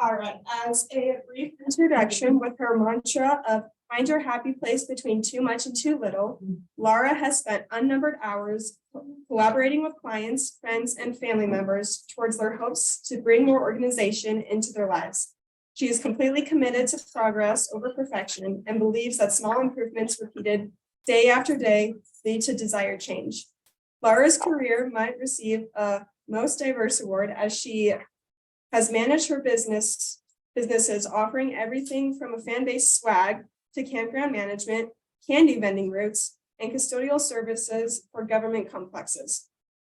All right, as a brief introduction with her mantra of find your happy place between too much and too little, Laura has spent unnumbered hours collaborating with clients, friends, and family members towards their hopes to bring more organization into their lives. She is completely committed to progress over perfection and believes that small improvements repeated day after day lead to desired change. Laura's career might receive a most diverse award as she has managed her businesses offering everything from a fan-based swag to campground management, candy vending routes, and custodial services for government complexes.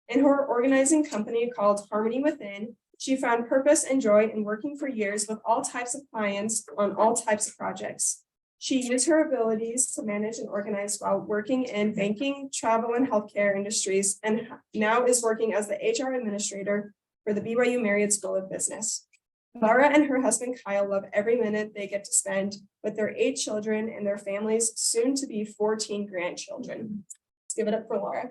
In her organizing company called Harmony Within, she found purpose and joy in working for years with all types of clients on all types of projects. She used her abilities to manage and organize while working in banking, travel, and healthcare industries, and now is working as the HR administrator for the BYU Marriott School of Business. Laura and her husband Kyle love every minute they get to spend with their 8 children and their families, soon to be 14 grandchildren. Let's give it up for Laura.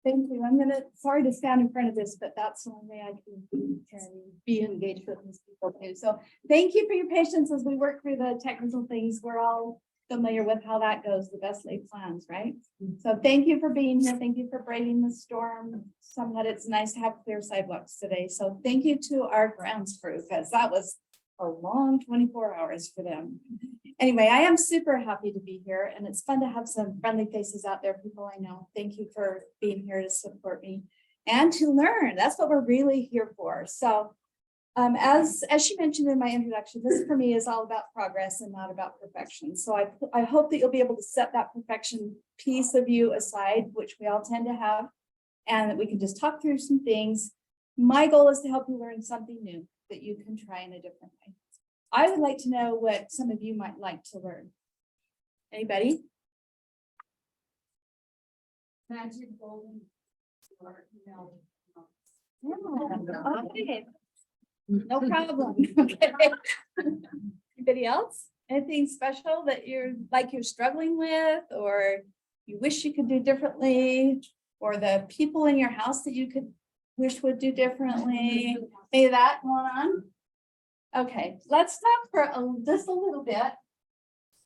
Thank you. I'm sorry to stand in front of this, but that's the only way I can be engaged with these people too. So thank you for your patience as we work through the technical things. We're all familiar with how that goes, the best laid plans, right? So thank you for being here. Thank you for braving the storm. Somewhat it's nice to have clear sidewalks today. So thank you to our grounds crew, because that was a long 24 hours for them. Anyway, I am super happy to be here, and it's fun to have some friendly faces out there, people I know. Thank you for being here to support me and to learn. That's what we're really here for. So as she mentioned in my introduction, this for me is all about progress and not about perfection. So I hope that you'll be able to set that perfection piece of you aside, which we all tend to have, and that we can just talk through some things. My goal is to help you learn something new that you can try in a different way. I would like to know what some of you might like to learn. Anybody? Magic golden or no. Okay. No problem. Okay. Anybody else? Anything special that you're struggling with, or you wish you could do differently, or the people in your house that you could wish would do differently? Any of that going on? Okay, let's talk for just a little bit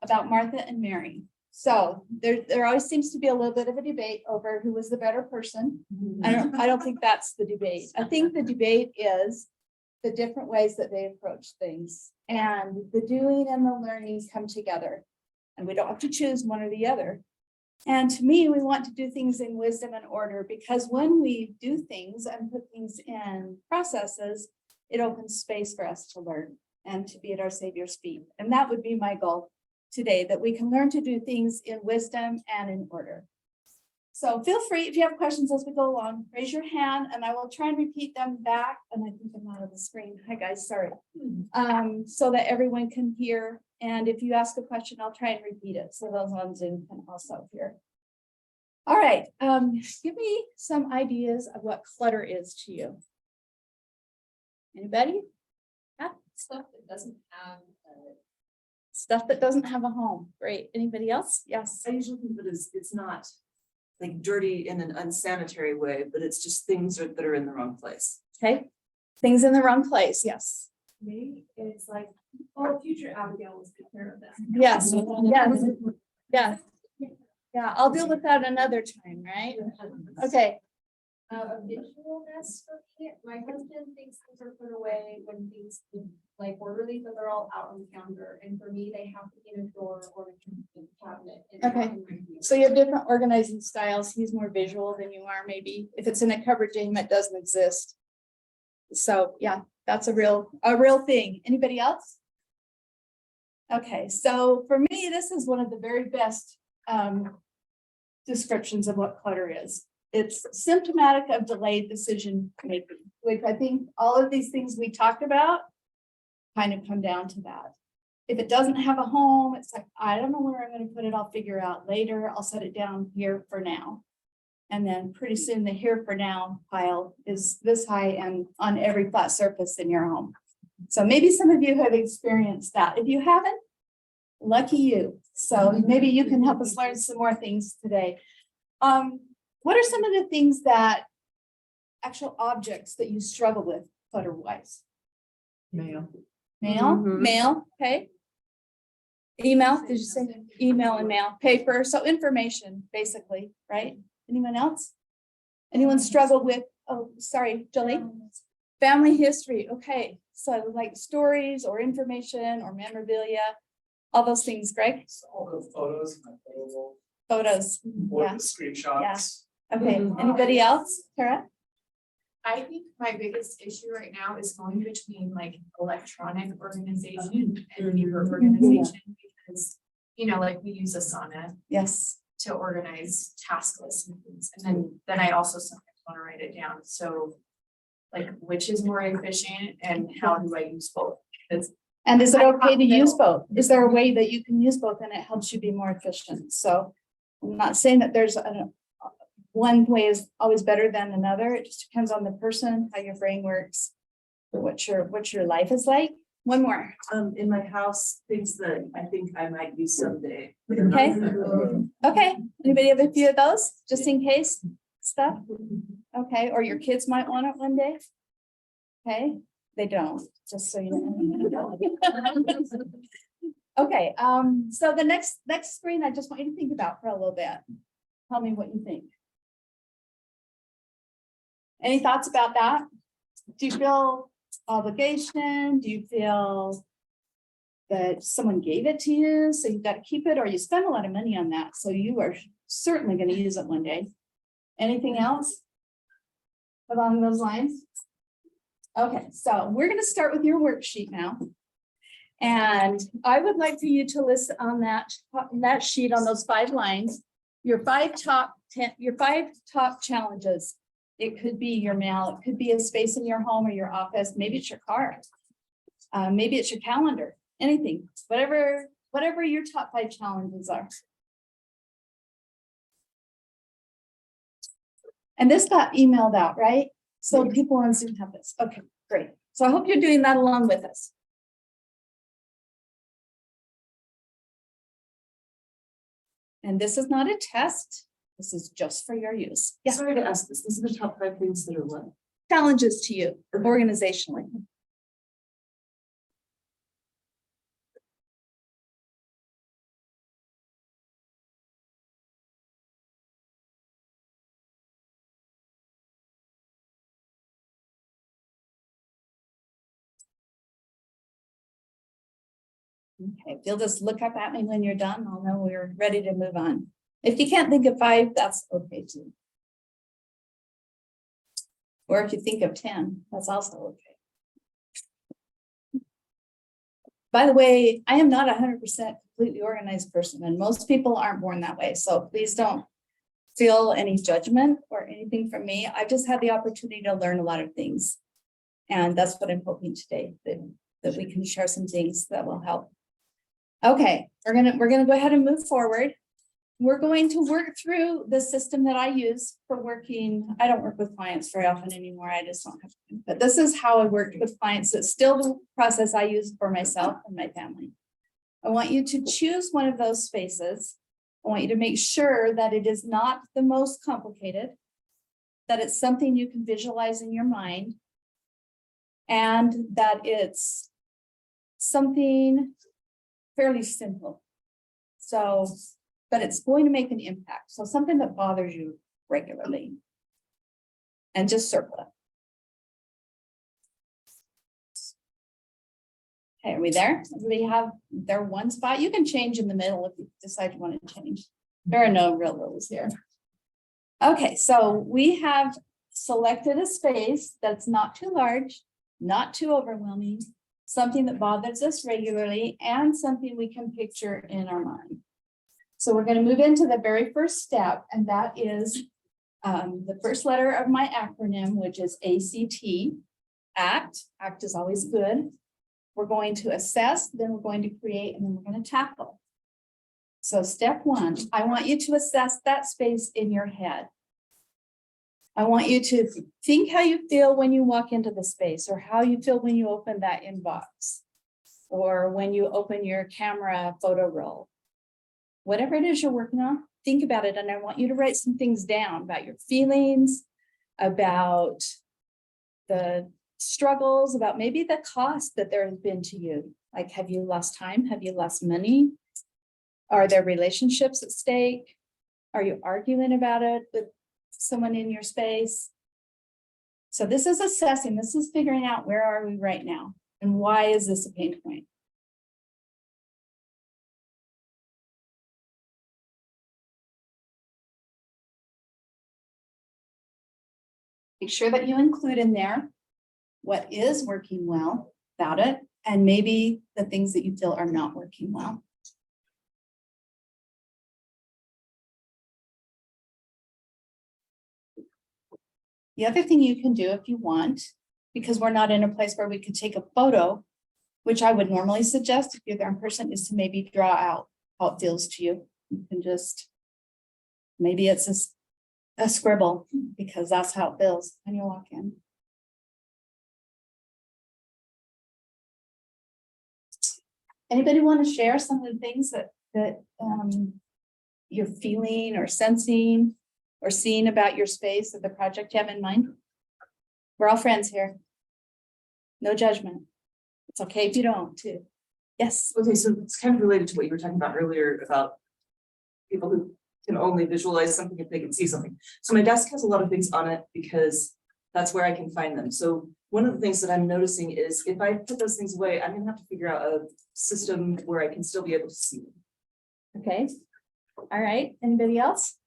about Martha and Mary. So there always seems to be a little bit of a debate over who was the better person. I don't think that's the debate. I think the debate is the different ways that they approach things, and the doing and the learnings come together, and we don't have to choose one or the other. And to me, we want to do things in wisdom and order, because when we do things and put things in processes, it opens space for us to learn and to be at our Savior's feet. And that would be my goal today, that we can learn to do things in wisdom and in order. So feel free, if you have questions as we go along, raise your hand and I will try and repeat them back. And I think I'm out of the screen. Hi guys, sorry. So that everyone can hear. And if you ask a question, I'll try and repeat it, so those on Zoom can also hear. All right, give me some ideas of what clutter is to you. Anybody? Yeah. Stuff that doesn't have Stuff that doesn't have a home. Great. Anybody else? Yes. I usually think that it's not like dirty in an unsanitary way, but it's just things that are in the wrong place. Okay. Things in the wrong place. Yes. me, it's like, oh, future Abigail will take care of that. Yes. Yes. Yeah. Yeah. I'll deal with that another time, right? Okay. A visualness for me, my husband thinks things are put away when things like orderly, but they're all out on the counter, and for me, they have to be in a drawer or a cabinet. Okay. So you have different organizing styles. He's more visual than you are, maybe. If it's in a cupboard to him, it doesn't exist. So yeah, that's a real thing. Anybody else? Okay, so for me, this is one of the very best descriptions of what clutter is. It's symptomatic of delayed decision making, which I think all of these things we talked about kind of come down to that. If it doesn't have a home, it's like, I don't know where I'm going to put it. I'll figure out later. I'll set it down here for now. And then pretty soon the here for now pile is this high and on every flat surface in your home. So maybe some of you have experienced that. If you haven't, lucky you. So maybe you can help us learn some more things today. What are some of the things that actual objects that you struggle with clutter wise? Mail. Mail, Mhm. mail, okay. Email, did you say email and mail, paper, so information, basically, right? Anyone else? Anyone struggle with, oh, sorry, Julie? Family history, okay, so like stories or information or memorabilia, all those things, Greg? All the photos, my photo roll, Photos, or yeah, the screenshots. okay, Mhm. anybody else, Tara? I think my biggest issue right now is going between like electronic organization and paper organization because, you know, like we use Asana Yes, to organize task lists and things. And then I also sometimes want to write it down. So like, which is more efficient and how do I use both? Because and is it I'm okay to not use middle. both? Is there a way that you can use both and it helps you be more efficient? So I'm not saying that there's one way is always better than another. It just depends on the person, how your brain works, what your life is like. One more. In my house, things that I think I might use someday. Okay. Okay, anybody have a few of those, just in case stuff? Okay, or your kids might want it one day? Okay, they don't, just so you know. Okay, so the next screen, I just want you to think about for a little bit. Tell me what you think. Any thoughts about that? Do you feel obligation? Do you feel that someone gave it to you, so you've got to keep it, or you spend a lot of money on that, so you are certainly going to use it one day? Anything else along those lines? Okay, so we're going to start with your worksheet now. And I would like for you to list on that sheet on those 5 lines, your 5 top challenges. It could be your mail, it could be a space in your home or your office, maybe it's your car. Maybe it's your calendar, anything, whatever your top 5 challenges are. And this got emailed out, right? So people on Zoom have this. Okay, great. So I hope you're doing that along with us. And this is not a test. This is just for your use. Yeah, Sorry to ask this. These are the top 5 things that are what? challenges to you organizationally. Okay, if you'll just look up at me when you're done, I'll know we're ready to move on. If you can't think of 5, that's okay too. Or if you think of 10, that's also okay. By the way, I am not 100% completely organized person, and most people aren't born that way. So please don't feel any judgment or anything from me. I've just had the opportunity to learn a lot of things. And that's what I'm hoping today, that we can share some things that will help. Okay, we're gonna go ahead and move forward. We're going to work through the system that I use for working. I don't work with clients very often anymore. I just don't have to. But this is how I worked with clients. It's still the process I use for myself and my family. I want you to choose one of those spaces. I want you to make sure that it is not the most complicated, that it's something you can visualize in your mind, and that it's something fairly simple. So, but it's going to make an impact. So something that bothers you regularly. And just circle it. Okay, are we there? Everybody have their one spot? You can change in the middle if you decide you want to change. There are no real rules here. Okay, so we have selected a space that's not too large, not too overwhelming, something that bothers us regularly, and something we can picture in our mind. So we're going to move into the very first step, and that is the first letter of my acronym, which is ACT, ACT. ACT is always good. We're going to assess, then we're going to create, and then we're going to tackle. So step 1, I want you to assess that space in your head. I want you to think how you feel when you walk into the space, or how you feel when you open that inbox, or when you open your camera photo roll. Whatever it is you're working on, think about it. And I want you to write some things down about your feelings, about the struggles, about maybe the cost that there has been to you. Like, have you lost time? Have you lost money? Are there relationships at stake? Are you arguing about it with someone in your space? So this is assessing, this is figuring out where are we right now and why is this a pain point? Make sure that you include in there what is working well about it, and maybe the things that you feel are not working well. The other thing you can do if you want, because we're not in a place where we could take a photo, which I would normally suggest if you're there in person, is to maybe draw out how it feels to you. You can just, maybe it's a scribble, because that's how it feels when you walk in. Anybody want to share some of the things that you're feeling or sensing or seeing about your space or the project you have in mind? We're all friends here. No judgment. It's okay if you don't too. Yes. Okay, so it's kind of related to what you were talking about earlier about people who can only visualize something if they can see something. So my desk has a lot of things on it because that's where I can find them. So one of the things that I'm noticing is if I put those things away, I'm gonna have to figure out a system where I can still be able to see them. Okay. All right. Anybody else?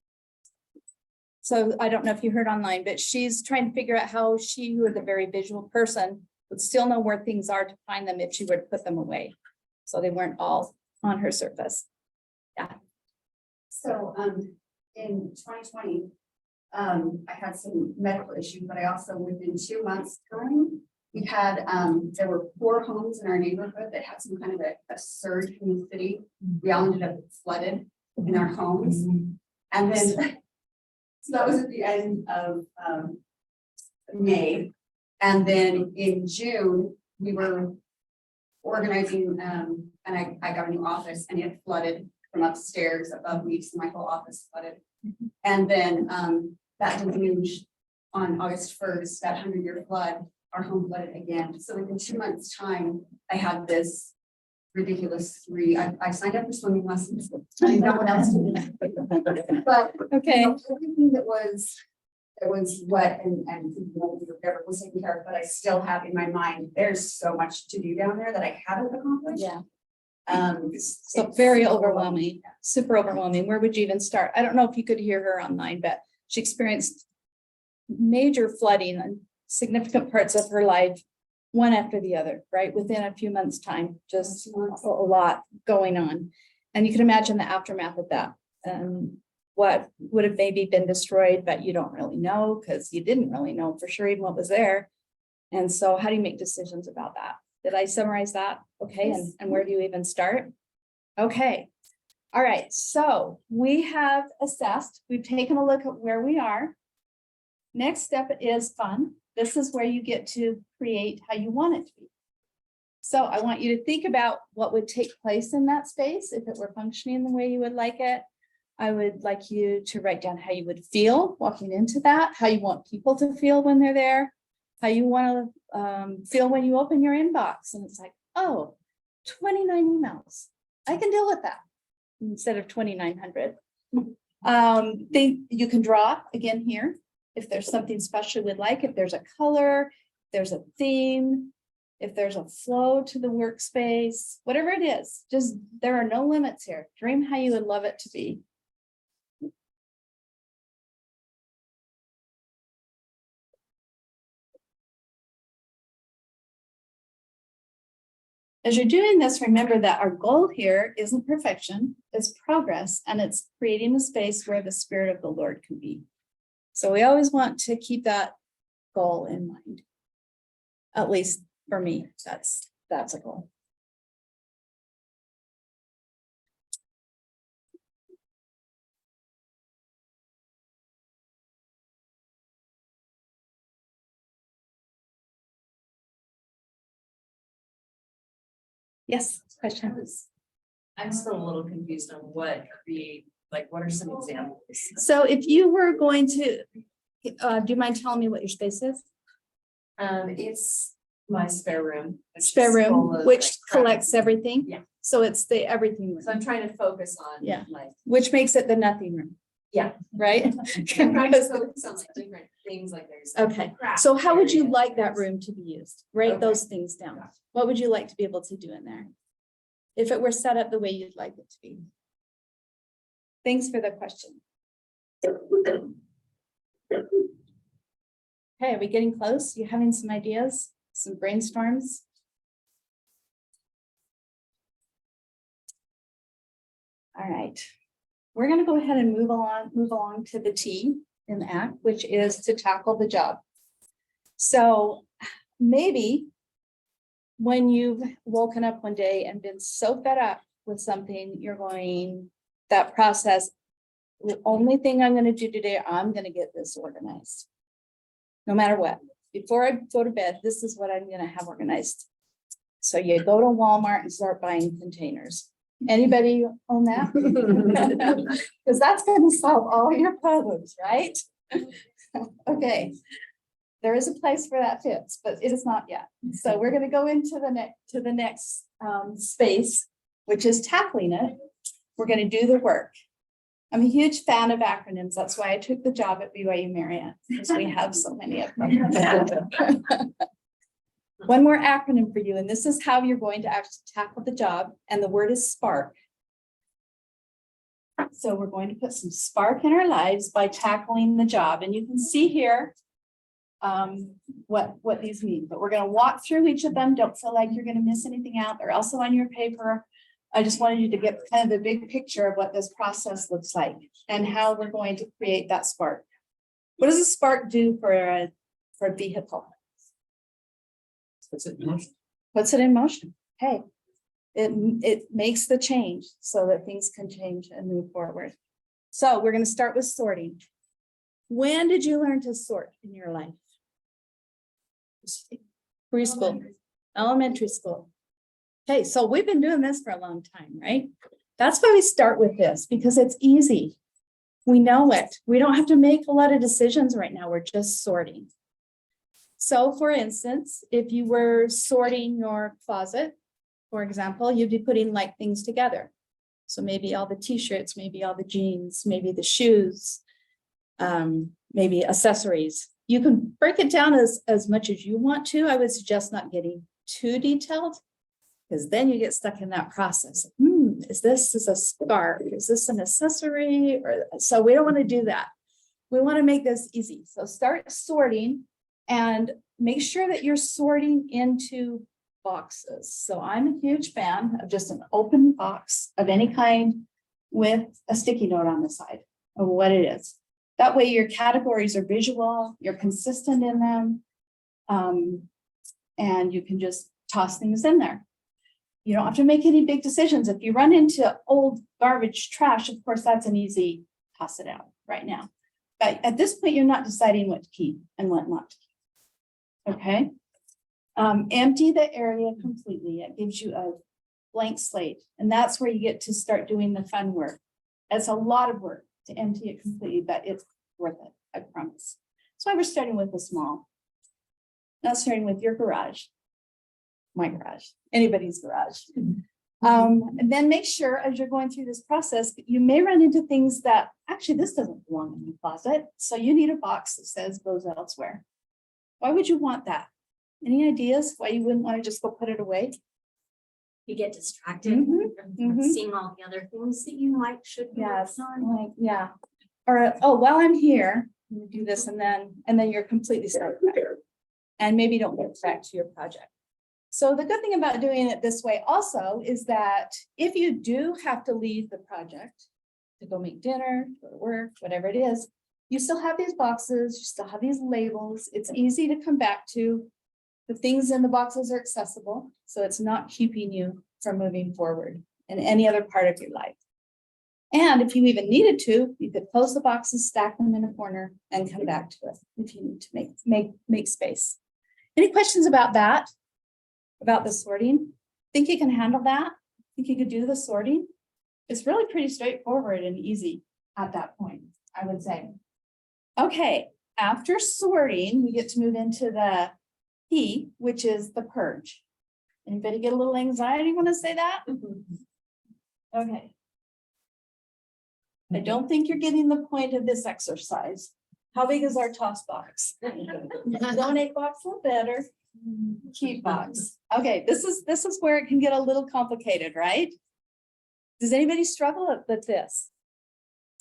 So I don't know if you heard online, but she's trying to figure out how she, who is a very visual person, would still know where things are to find them if she were to put them away. So they weren't all on her surface. So, in 2020, I had some medical issues, but I also, within 2 months time, we had, there were 4 homes in our neighborhood that had some kind of a surge from the city. We all ended up flooded in our homes. And then, so that was at the end of, May. And then in June, we were organizing, and I got a new office and it flooded from upstairs above me, so my whole office flooded. And then that deluge on August 1st, that 100-year flood, our home flooded again. So within 2 months' time, I had this ridiculous I signed up for swimming lessons. I didn't know what else to do. But Okay. everything that was wet and moldy or whatever was taken care of, but I still have in my mind, there's so much to do down there that I haven't accomplished. Yeah. So So very overwhelming, super overwhelming. Where would you even start? I don't know if you could hear her online, but she experienced major flooding in significant parts of her life, one after the other, right? Within a few months' time, just a lot going on. And you can imagine the aftermath of that. What would have maybe been destroyed, but you don't really know because you didn't really know for sure even what was there. And so how do you make decisions about that? Did I summarize that? Okay, Yes. and where do you even start? Okay, all right, so we have assessed, we've taken a look at where we are. Next step is fun. This is where you get to create how you want it to be. So I want you to think about what would take place in that space if it were functioning the way you would like it. I would like you to write down how you would feel walking into that, how you want people to feel when they're there, how you want to feel when you open your inbox and it's like, oh, 29 emails. I can deal with that instead of 2,900. You can draw again here. If there's something special you would like, if there's a color, if there's a theme, if there's a flow to the workspace, whatever it is, just there are no limits here. Dream how you would love it to be. As you're doing this, remember that our goal here isn't perfection, it's progress, and it's creating a space where the Spirit of the Lord can be. So we always want to keep that goal in mind. At least for me, that's a goal. Yes, question. I'm still a little confused on what create, like, what are some examples? So if you were going to, do you mind telling me what your space is? It's my spare room. which is Spare full room, of, which like, crap. collects everything? Yeah. So it's the everything So room, I'm trying to focus on. Yeah. Like, which makes it the nothing room. Yeah. Right? I'm trying to focus on like different things, like there's. Okay, craft so how would you area, like that there's- room to be used? Write Okay. those things down. What would you like to be able to do in there? If it were set up the way you'd like it to be. Thanks for the question. Okay, are we getting close? You having some ideas, some brainstorms? All right, we're gonna go ahead and move along to the T in the act, which is to tackle the job. So maybe when you've woken up one day and been so fed up with something, you're going, that process, the only thing I'm gonna do today, I'm gonna get this organized. No matter what, before I go to bed, this is what I'm gonna have organized. So you go to Walmart and start buying containers. Anybody own that? Because that's gonna solve all your problems, right? Okay. There is a place where that fits, but it is not yet. So we're gonna go into the next space, which is tackling it. We're gonna do the work. I'm a huge fan of acronyms. That's why I took the job at BYU Marriott, because we have so many of them. One more acronym for you, and this is how you're going to actually tackle the job, and the word is spark. So we're going to put some spark in our lives by tackling the job, and you can see here what these mean, but we're going to walk through each of them. Don't feel like you're going to miss anything out. They're also on your paper. I just wanted you to get kind of the big picture of what this process looks like and how we're going to create that spark. What does a spark do for a vehicle? Puts it in motion. Puts it in motion. Hey, it makes the change so that things can change and move forward. So we're going to start with sorting. When did you learn to sort in your life? Preschool, elementary school. Okay, so we've been doing this for a long time, right? That's why we start with this, because it's easy. We know it. We don't have to make a lot of decisions right now. We're just sorting. So for instance, if you were sorting your closet, for example, you'd be putting like things together. So maybe all the t-shirts, maybe all the jeans, maybe the shoes, maybe accessories. You can break it down as much as you want to. I would suggest not getting too detailed, because then you get stuck in that process. Is this a scarf? Is this an accessory? So we don't want to do that. We want to make this easy. So start sorting and make sure that you're sorting into boxes. So I'm a huge fan of just an open box of any kind with a sticky note on the side of what it is. That way your categories are visual, you're consistent in them, and you can just toss things in there. You don't have to make any big decisions. If you run into old garbage trash, of course, that's an easy toss it out right now. But at this point, you're not deciding what to keep and what not to keep. Okay. Empty the area completely. It gives you a blank slate. And that's where you get to start doing the fun work. It's a lot of work to empty it completely, but it's worth it, I promise. That's why we're starting with the small. Not starting with your garage. My garage, anybody's garage. And then make sure as you're going through this process, you may run into things that actually this doesn't belong in the closet. So you need a box that says goes elsewhere. Why would you want that? Any ideas why you wouldn't want to just go put it away? You get distracted from seeing all the other things that you should be Yes, working on. like, yeah. Or, oh, while I'm here, I'm gonna do this and then you're completely started. And maybe don't get back to your project. So the good thing about doing it this way also is that if you do have to leave the project to go make dinner, go to work, whatever it is, you still have these boxes, you still have these labels. It's easy to come back to. The things in the boxes are accessible, so it's not keeping you from moving forward in any other part of your life. And if you even needed to, you could close the boxes, stack them in a corner, and come back to it if you need to make space. Any questions about that? About the sorting? Think you can handle that? Think you could do the sorting? It's really pretty straightforward and easy at that point, I would say. Okay, after sorting, we get to move into the P, which is the purge. Anybody get a little anxiety when I say that? Okay. I don't think you're getting the point of this exercise. How big is our toss box? Donate box, a little better. Keep box. Okay, this is where it can get a little complicated, right? Does anybody struggle with this?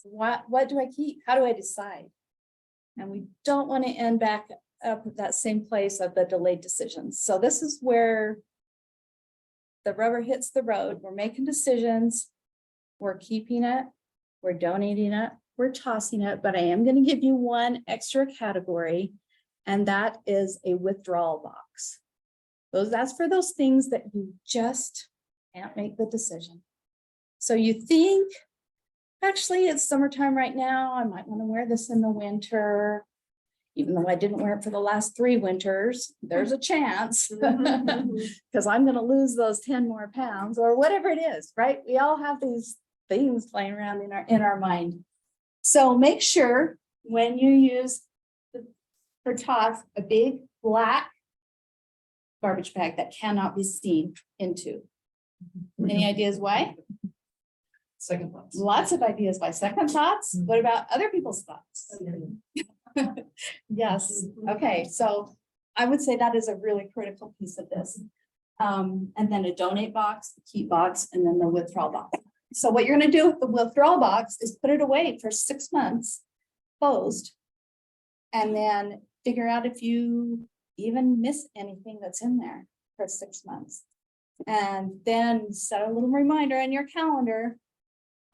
What do I keep? How do I decide? And we don't want to end back up at that same place of the delayed decisions. So this is where the rubber hits the road. We're making decisions. We're keeping it. We're donating it. We're tossing it. But I am going to give you one extra category, and that is a withdrawal box. That's for those things that you just can't make the decision. So you think, actually, it's summertime right now. I might want to wear this in the winter. Even though I didn't wear it for the last 3 winters, there's a chance because I'm going to lose those 10 more pounds or whatever it is, right? We all have these things playing around in our mind. So make sure when you use for toss a big black garbage bag that cannot be seen into. Any ideas why? Second thoughts. Lots of ideas by second thoughts. What about other people's thoughts? Yes, okay, so I would say that is a really critical piece of this. And then a donate box, the keep box, and then the withdrawal box. So what you're gonna do with the withdrawal box is put it away for 6 months, closed. And then figure out if you even miss anything that's in there for 6 months. And then set a little reminder on your calendar.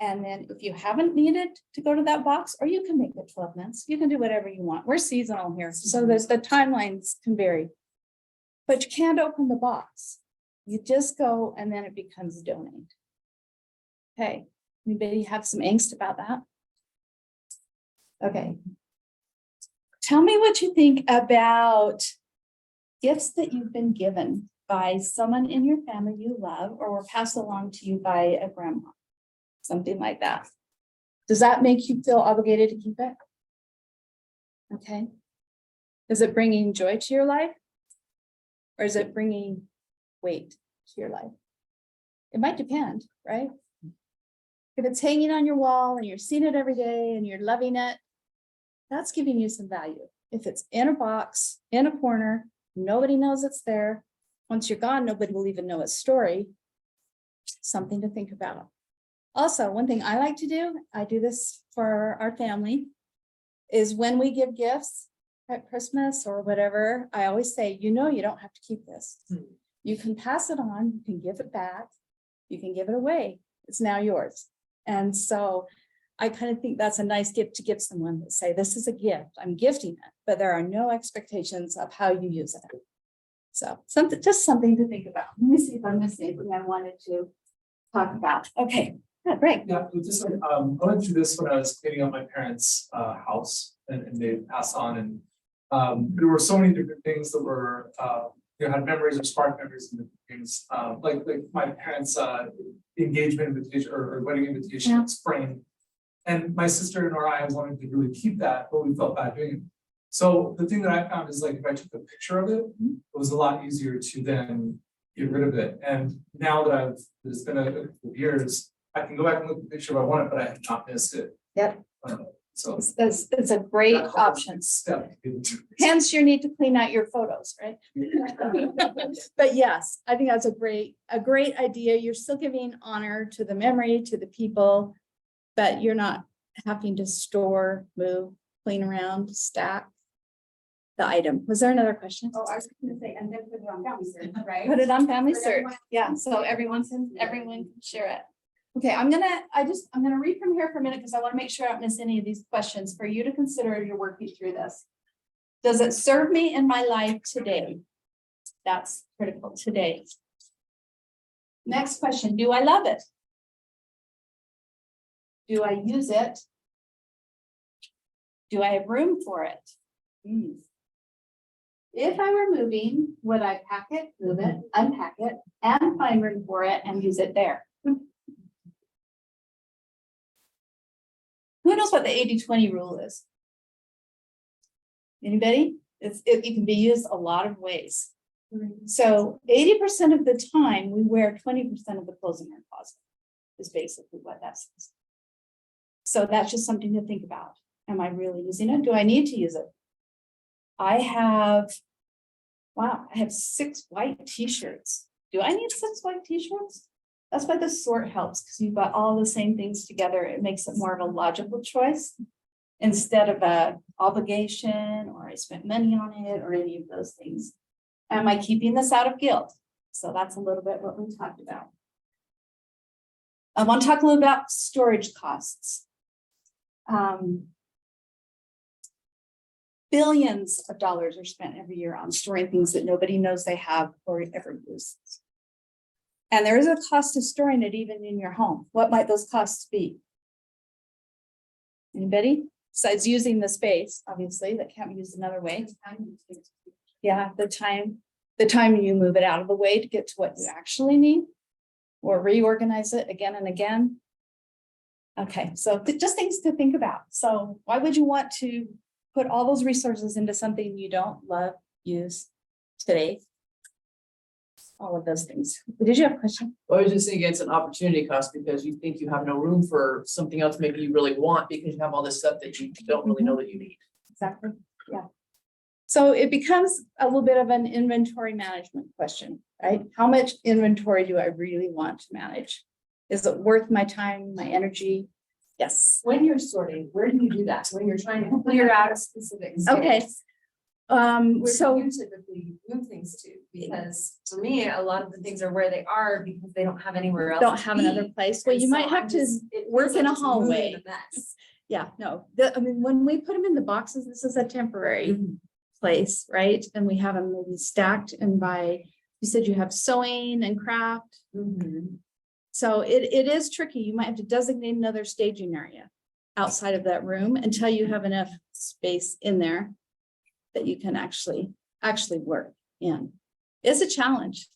And then if you haven't needed to go to that box, or you can make it 12 months, you can do whatever you want. We're seasonal here, so there's the timelines can vary. But you can't open the box. You just go and then it becomes donate. Okay, anybody have some angst about that? Okay. Tell me what you think about gifts that you've been given by someone in your family you love or were passed along to you by a grandma. Something like that. Does that make you feel obligated to keep it? Okay. Is it bringing joy to your life? Or is it bringing weight to your life? It might depend, right? If it's hanging on your wall and you're seeing it every day and you're loving it, that's giving you some value. If it's in a box, in a corner, nobody knows it's there. Once you're gone, nobody will even know its story. Something to think about. Also, one thing I like to do, I do this for our family, is when we give gifts at Christmas or whatever, I always say, you know, you don't have to keep this. You can pass it on, you can give it back, you can give it away. It's now yours. And so I kind of think that's a nice gift to give someone that say, this is a gift, I'm gifting it, but there are no expectations of how you use it. So just something to think about. Let me see if I'm missing anything I wanted to talk about. Okay. Great. Yeah, just I went through this when I was cleaning up my parents' house and they passed on, and there were so many different things that were had memories or spark memories and things like my parents' engagement invitation or wedding invitation spring, and my sister and I wanted to really keep that, but we felt bad doing it. So the thing that I found is like if I took a picture of it, it was a lot easier to then get rid of it. And now that it's been a couple of years, I can go back and look at the picture if I want it, but I have not missed it. Yep. So It's a great option. Step. Hence your need to clean out your photos, right? But yes, I think that's a great idea. You're still giving honor to the memory, to the people, but you're not having to store, move, clean around, stack the item. Was there another question? Oh, I was gonna say, and then put it on family search, right? Put it on family For search. everyone. Yeah, so everyone can share it. Okay, I'm gonna read from here for a minute because I want to make sure I don't miss any of these questions for you to consider as you're working through this. Does it serve me in my life today? That's critical today. Next question, do I love it? Do I use it? Do I have room for it? If I were moving, would I pack it, move it, unpack it, and find room for it and use it there? Who knows what the 80-20 rule is? Anybody? It can be used a lot of ways. So 80% of the time, we wear 20% of the clothes in our closet, is basically what that says. So that's just something to think about. Am I really using it? Do I need to use it? I have 6 white t-shirts. Do I need 6 white t-shirts? That's why the sort helps, because you've got all the same things together. It makes it more of a logical choice instead of a obligation, or I spent money on it, or any of those things. Am I keeping this out of guilt? So that's a little bit what we talked about. I want to talk a little about storage costs. Billions of dollars are spent every year on storing things that nobody knows they have or ever use. And there is a cost of storing it even in your home. What might those costs be? Anybody? Besides using the space, obviously, that can't be used another way. Yeah, the time you move it out of the way to get to what you actually need, or reorganize it again and again. Okay, so just things to think about. So why would you want to put all those resources into something you don't love, use today? All of those things. Did you have a question? Well, I was just thinking it's an opportunity cost because you think you have no room for something else maybe you really want because you have all this stuff that you don't really know that you need. Exactly, yeah. So it becomes a little bit of an inventory management question, right? How much inventory do I really want to manage? Is it worth my time, my energy? Yes. When you're sorting, where do you do that? When you're trying to clear out a specific Okay. space? Where do So you typically move things to? Because for me, a lot of the things are where they are because they don't have anywhere else. don't to have be. another place. Well, And you so might have I'm to just- it feels work in like a just moving hallway. the mess. Yeah, no, I mean, when we put them in the boxes, this is a temporary place, right? And we have them maybe stacked and you said you have sewing and craft. So it is tricky. You might have to designate another staging area outside of that room until you have enough space in there that you can actually work in. It's a challenge.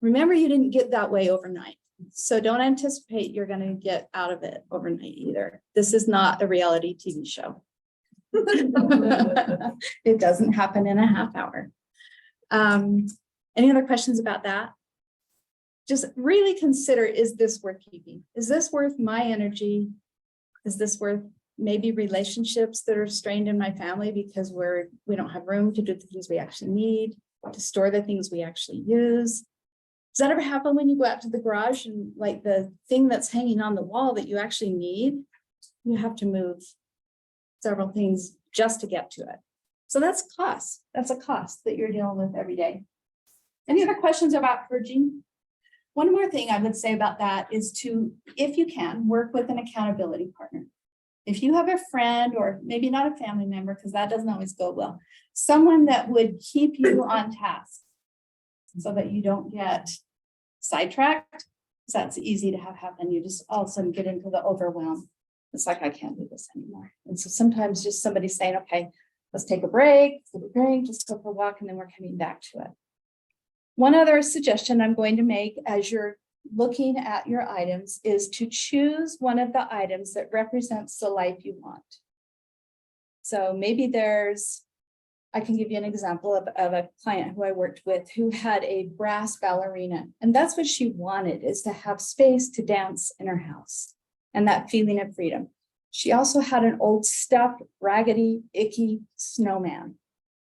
Remember, you didn't get that way overnight. So don't anticipate you're going to get out of it overnight either. This is not a reality TV show. It doesn't happen in a half hour. Any other questions about that? Just really consider, is this worth keeping? Is this worth my energy? Is this worth maybe relationships that are strained in my family because we don't have room to do the things we actually need, to store the things we actually use? Does that ever happen when you go out to the garage and like the thing that's hanging on the wall that you actually need, you have to move several things just to get to it? So that's cost. That's a cost that you're dealing with every day. Any other questions about purging? One more thing I would say about that is to, if you can, work with an accountability partner. If you have a friend, or maybe not a family member, because that doesn't always go well, someone that would keep you on task so that you don't get sidetracked, because that's easy to have happen. You just all of a sudden get into the overwhelm. It's like, I can't do this anymore. And so sometimes just somebody saying, okay, let's take a break, take a drink, just go for a walk, and then we're coming back to it. One other suggestion I'm going to make as you're looking at your items is to choose one of the items that represents the life you want. So maybe I can give you an example of a client who I worked with who had a brass ballerina, and that's what she wanted, is to have space to dance in her house and that feeling of freedom. She also had an old stuffed, raggedy, icky snowman.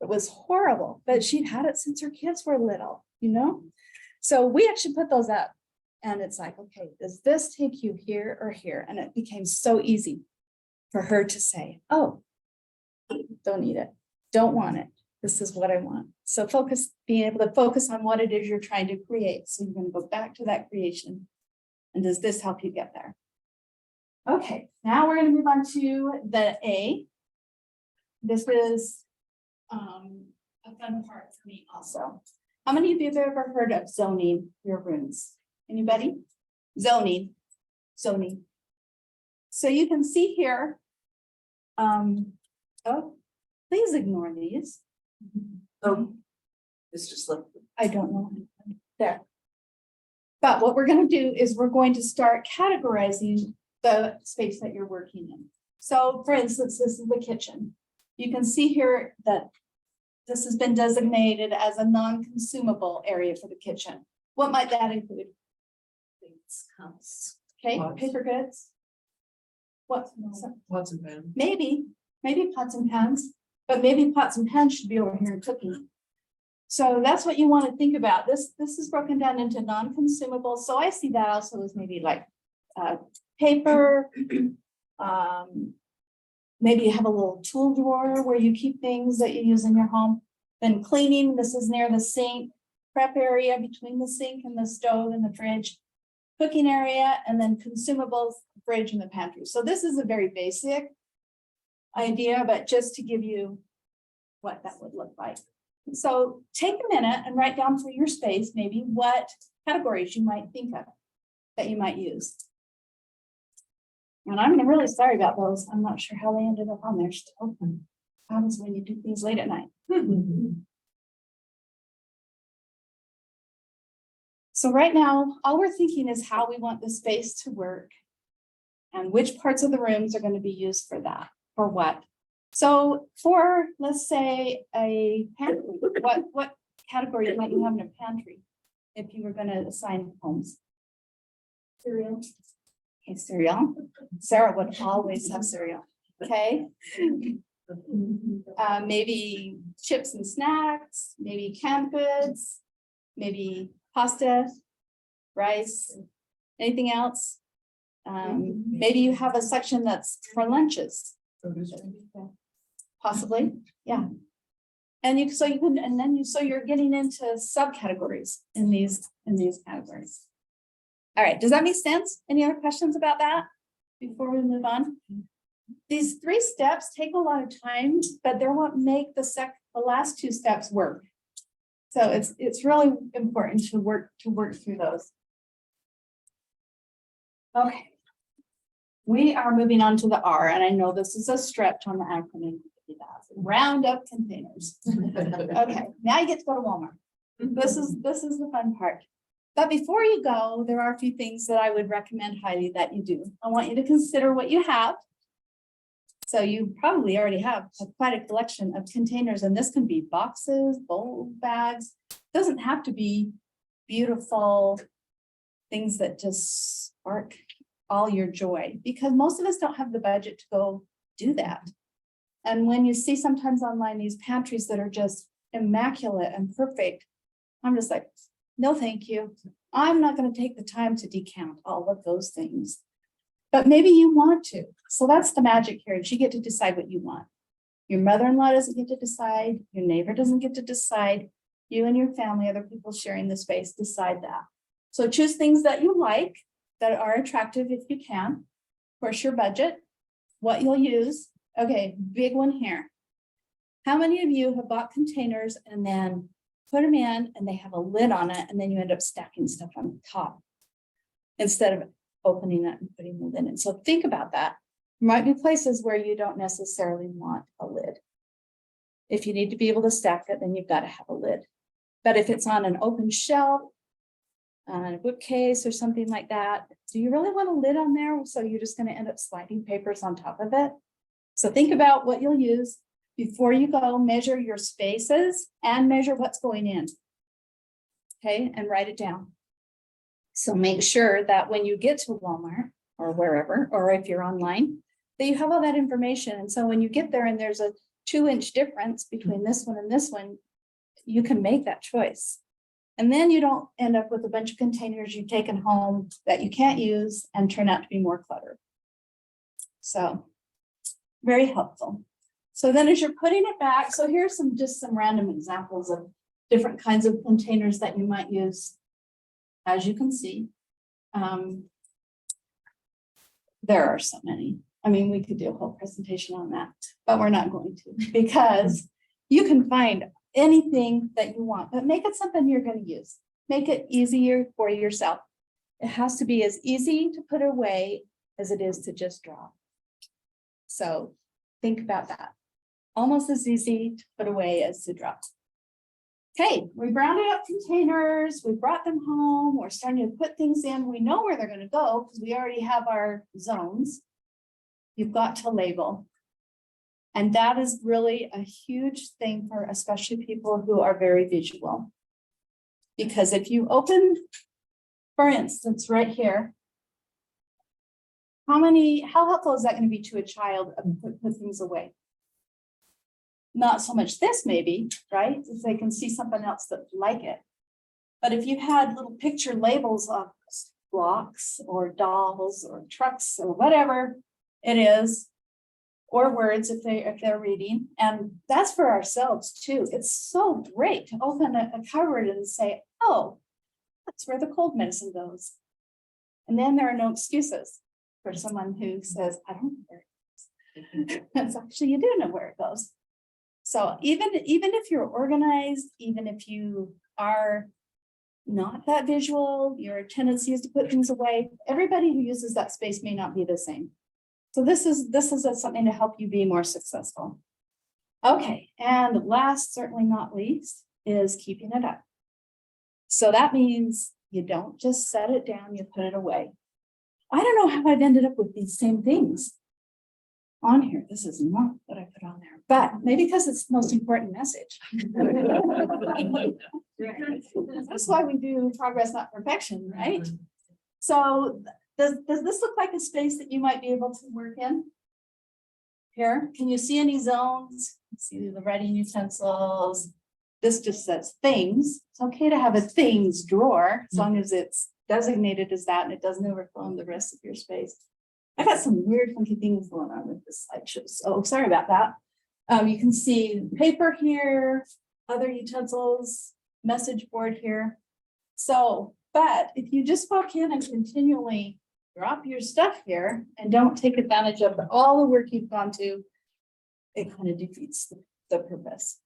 It was horrible, but she'd had it since her kids were little, So we actually put those up, and it's like, okay, does this take you here or here? And it became so easy for her to say, oh, don't need it. Don't want it. This is what I want. So being able to focus on what it is you're trying to create. So you're going to go back to that creation. And does this help you get there? Okay, now we're going to move on to the A. This is a fun part for me also. How many of you have ever heard of zoning your rooms? Anybody? Zoning. So you can see here. Please ignore these. Oh, it's just like, I don't know. There. But what we're going to do is we're going to start categorizing the space that you're working in. So for instance, this is the kitchen. You can see here that this has been designated as a non-consumable area for the kitchen. What might that include? Okay, Pots. paper goods? What? Pots and pans. Maybe pots and pans, but maybe pots and pans should be over here in cooking. So that's what you want to think about. This is broken down into non-consumable. So I see that also as maybe like paper. Maybe you have a little tool drawer where you keep things that you use in your home. Then cleaning, this is near the sink, prep area between the sink and the stove and the fridge. Cooking area, and then consumables, fridge and the pantry. So this is a very basic idea, but just to give you what that would look like. So take a minute and write down for your space, maybe what categories you might think of that you might use. And I'm really sorry about those. I'm not sure how they ended up on there still. Happens when you do things late at night. So right now, all we're thinking is how we want the space to work and which parts of the rooms are going to be used for that, for what. So for, let's say, a pantry, what category might you have in a pantry if you were going to assign homes? Cereal. Okay, cereal. Sarah would always have cereal. Okay. Maybe chips and snacks, maybe canned goods, maybe pasta, rice, anything else? Maybe you have a section that's for lunches. Possibly, yeah. And you, so you can, and then you, so you're getting into subcategories in these categories. All right, does that make sense? Any other questions about that before we move on? These 3 steps take a lot of time, but they're what make the last 2 steps work. So it's really important to work through those. Okay. We are moving on to the R, and I know this is a stretch on the acronym. Round up containers. Okay, now you get to go to Walmart. This is the fun part. But before you go, there are a few things that I would recommend highly that you do. I want you to consider what you have. So you probably already have quite a collection of containers, and this can be boxes, bowl bags. It doesn't have to be beautiful things that just spark all your joy, because most of us don't have the budget to go do that. And when you see sometimes online these pantries that are just immaculate and perfect, I'm just like, no, thank you. I'm not going to take the time to decant all of those things. But maybe you want to. So that's the magic here. You get to decide what you want. Your mother-in-law doesn't get to decide. Your neighbor doesn't get to decide. You and your family, other people sharing the space, decide that. So choose things that you like, that are attractive if you can. Of course, your budget, what you'll use. Okay, big one here. How many of you have bought containers and then put them in and they have a lid on it, and then you end up stacking stuff on top instead of opening it and putting the lid in? So think about that. There might be places where you don't necessarily want a lid. If you need to be able to stack it, then you've got to have a lid. But if it's on an open shelf, on a bookcase or something like that, do you really want a lid on there? So you're just going to end up sliding papers on top of it. So think about what you'll use before you go. Measure your spaces and measure what's going in. Okay, and write it down. So make sure that when you get to Walmart or wherever, or if you're online, that you have all that information. And so when you get there and there's a 2-inch difference between this one and this one, you can make that choice. And then you don't end up with a bunch of containers you've taken home that you can't use and turn out to be more clutter. So very helpful. So then as you're putting it back, so here's just some random examples of different kinds of containers that you might use. As you can see, there are so many. I mean, we could do a whole presentation on that, but we're not going to, because you can find anything that you want, but make it something you're going to use. Make it easier for yourself. It has to be as easy to put away as it is to just draw. So think about that. Almost as easy to put away as to drop. Okay, we rounded up containers, we brought them home, we're starting to put things in. We know where they're going to go because we already have our zones. You've got to label. And that is really a huge thing for especially people who are very visual. Because if you open, for instance, right here, how helpful is that going to be to a child to put things away? Not so much this maybe, right? If they can see something else that like it. But if you had little picture labels of blocks or dolls or trucks or whatever it is, or words if they're reading, and that's for ourselves too. It's so great to open a cupboard and say, oh, that's where the cold medicine goes. And then there are no excuses for someone who says, I don't know where it goes. It's actually, you do know where it goes. So even if you're organized, even if you are not that visual, your tendency is to put things away, everybody who uses that space may not be the same. So this is something to help you be more successful. Okay, and last, certainly not least, is keeping it up. So that means you don't just set it down, you put it away. I don't know how I've ended up with these same things on here. This is not what I put on there, but maybe because it's the most important message. That's why we do progress, not perfection, right? So does this look like a space that you might be able to work in? Here, can you see any zones? See the writing utensils. This just says things. It's okay to have a things drawer as long as it's designated as that and it doesn't overflow the rest of your space. I got some weird funky things going on with this slideshow. So sorry about that. You can see paper here, other utensils, message board here. So, but if you just walk in and continually drop your stuff here and don't take advantage of all the work you've gone to, it kind of defeats the purpose.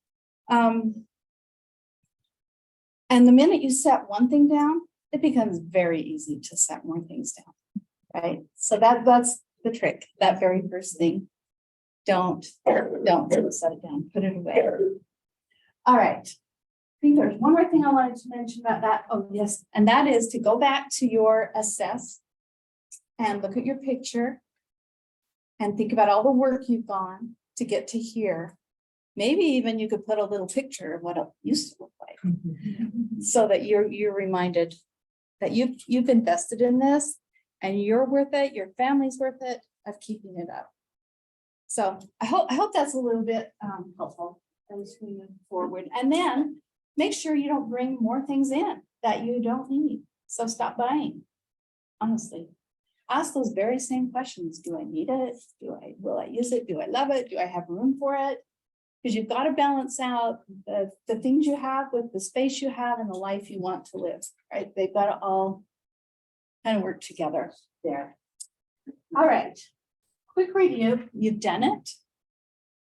And the minute you set one thing down, it becomes very easy to set more things down, right? So that's the trick, that very first thing. Don't set it down, put it away. All right. I think there's one more thing I wanted to mention about that. Oh, yes. And that is to go back to your assess and look at your picture and think about all the work you've gone to get to here. Maybe even you could put a little picture of what it used to look like so that you're reminded that you've invested in this and you're worth it, your family's worth it of keeping it up. So I hope that's a little bit helpful as we move forward. And then make sure you don't bring more things in that you don't need. So stop buying, honestly. Ask those very same questions. Do I need it? Will I use it? Do I love it? Do I have room for it? Because you've got to balance out the things you have with the space you have and the life you want to live, right? They've got to all kind of work together there. All right, quick review. You've done it.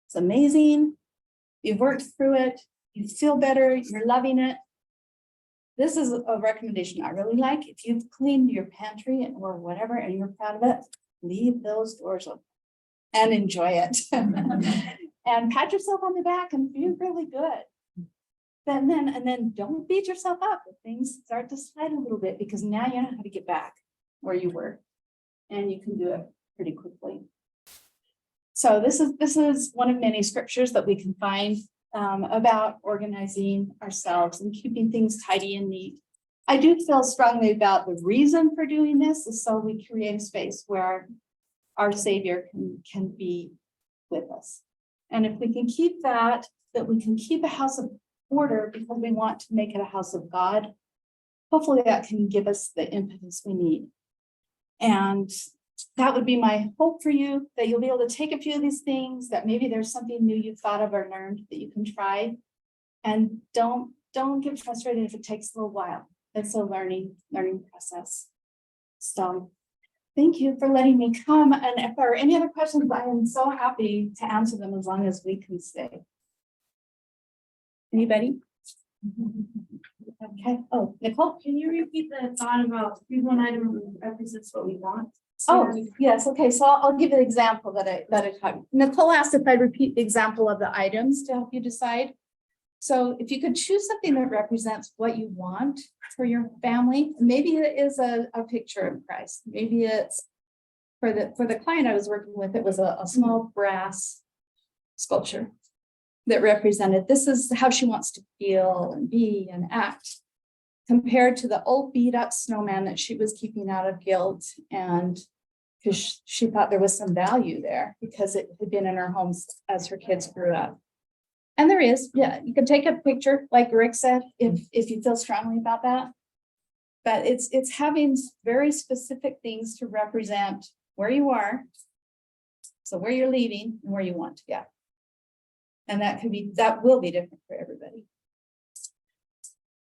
It's amazing. You've worked through it. You feel better. You're loving it. This is a recommendation I really like. If you've cleaned your pantry or whatever and you're proud of it, leave those doors open and enjoy it. And pat yourself on the back and feel really good. And then don't beat yourself up if things start to slide a little bit, because now you know how to get back where you were, and you can do it pretty quickly. So this is one of many scriptures that we can find about organizing ourselves and keeping things tidy and neat. I do feel strongly about the reason for doing this is so we create a space where our Savior can be with us. And if we can keep that we can keep a house of order because we want to make it a house of God, hopefully that can give us the impetus we need. And that would be my hope for you, that you'll be able to take a few of these things, that maybe there's something new you've thought of or learned that you can try. And don't get frustrated if it takes a little while. It's a learning process. So thank you for letting me come. And if there are any other questions, I am so happy to answer them as long as we can stay. Anybody? Okay. Oh, Nicole? Can you repeat the thought about one item represents what we want? Oh, yes. Okay. So I'll give you an example that I taught. Nicole asked if I'd repeat the example of the items to help you decide. So if you could choose something that represents what you want for your family, maybe it is a picture of Christ. Maybe it's for the client I was working with, it was a small brass sculpture that represented, this is how she wants to feel and be and act, compared to the old beat up snowman that she was keeping out of guilt, and because she thought there was some value there because it had been in her homes as her kids grew up. And there is, yeah, you can take a picture, like Rick said, if you feel strongly about that. But it's having very specific things to represent where you are. So where you're leaving and where you want to go. And that will be different for everybody.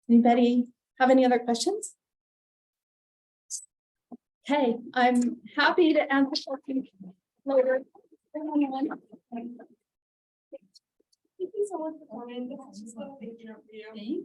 Anybody have any other questions? Okay, I'm happy to answer questions later. Thank you so much for coming. This is just a little bit, you know, for you.